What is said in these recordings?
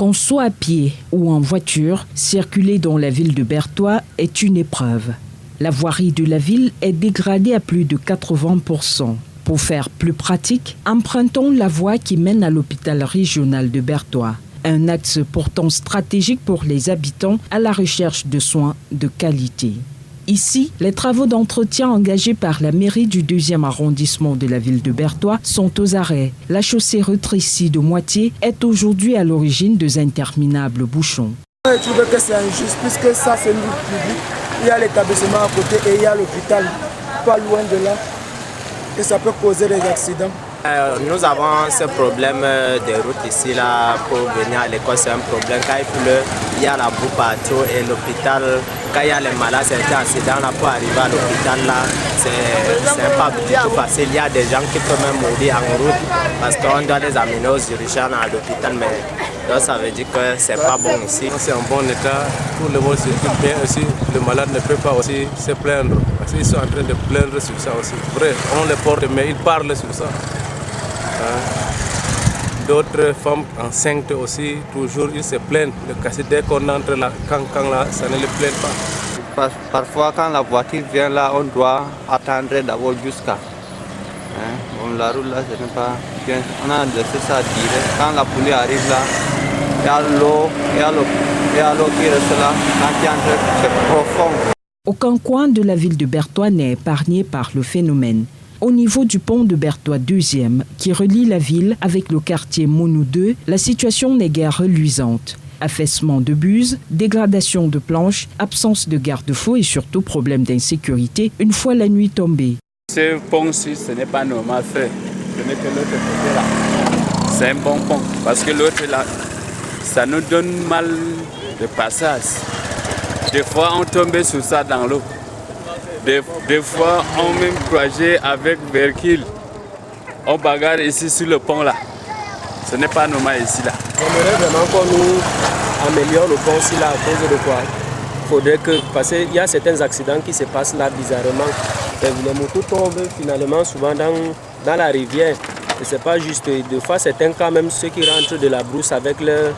Qu'on soit à pied ou en voiture, circuler dans la ville de Bertoua est une épreuve. La voirie de la ville est dégradée à plus de 80%. Pour faire plus pratique, empruntons la voie qui mène à l'hôpital régional de Bertoua. Un axe pourtant stratégique pour les habitants à la recherche de soins de qualité. Ici, les travaux d'entretien engagés par la mairie du 2e arrondissement de la ville de Bertoua sont aux arrêts. La chaussée rétrécie de moitié est aujourd'hui à l'origine de interminables bouchons. Je trouve que c'est injuste puisque ça c'est une route publique. Il y a l'établissement à côté et il y a l'hôpital pas loin de là. Et ça peut causer des accidents. Nous avons ce problème des routes ici là, pour venir à l'école, c'est un problème. Quand il pleut, il y a la boue partout et l'hôpital, quand il y a les malades, c'est un accident là, pour arriver à l'hôpital là, c'est pas du tout facile. Il y a des gens qui peuvent même mourir en route parce qu'on doit les amener aux urgences à l'hôpital, mais donc ça veut dire que c'est pas bon ici. C'est en bon état, tout le monde circule bien aussi, le malade ne peut pas aussi se plaindre parce qu'ils sont en train de plaindre sur ça aussi. Vrai, on les porte mais ils parlent sur ça. D'autres femmes enceintes aussi, toujours ils se plaignent. Dès qu'on entre là, quand là, ça ne les plaît pas. Parfois, quand la voiture vient là, on doit attendre d'abord jusqu'à. La route là, ce n'est pas bien. On a laissé ça dire. Quand la poulie arrive là, il y a l'eau, qui reste là. Quand il entre, c'est profond. Aucun coin de la ville de Bertoua n'est épargné par le phénomène. Au niveau du pont de Bertoua 2e, qui relie la ville avec le quartier Monou 2, la situation n'est guère reluisante. Affaissement de bus, dégradation de planches, absence de garde-fous et surtout problème d'insécurité une fois la nuit tombée. Ce pont-ci, ce n'est pas normal fait. Ce n'est que l'autre côté là. C'est un bon pont parce que l'autre là, ça nous donne mal de passage. Des fois, on tombe sur ça dans l'eau. Des fois, on même projet avec véhicule. On bagarre ici sur le pont là. Ce n'est pas normal ici là. J'aimerais vraiment qu'on nous améliore le pont ici là à cause de quoi. Faudrait que, parce qu'il y a certains accidents qui se passent là bizarrement. Les motos tombent finalement souvent dans la rivière. Et c'est pas juste. Des fois, certains quand même ceux qui rentrent de la brousse avec leur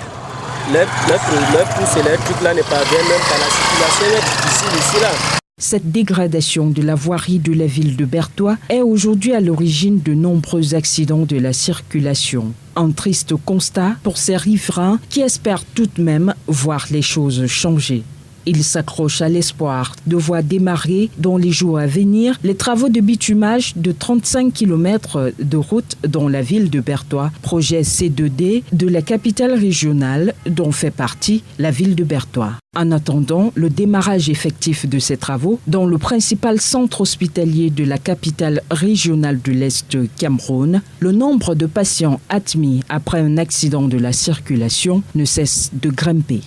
pouce électrique là ne parviennent même pas. La circulation est difficile ici là. Cette dégradation de la voirie de la ville de Bertoua est aujourd'hui à l'origine de nombreux accidents de la circulation. Un triste constat pour ces riverains qui espèrent tout de même voir les choses changer. Ils s'accrochent à l'espoir de voir démarrer dans les jours à venir les travaux de bitumage de 35 km de route dans la ville de Bertoua, projet C2D de la capitale régionale dont fait partie la ville de Bertoua. En attendant le démarrage effectif de ces travaux dans le principal centre hospitalier de la capitale régionale de l'Est Cameroun, le nombre de patients admis après un accident de la circulation ne cesse de grimper.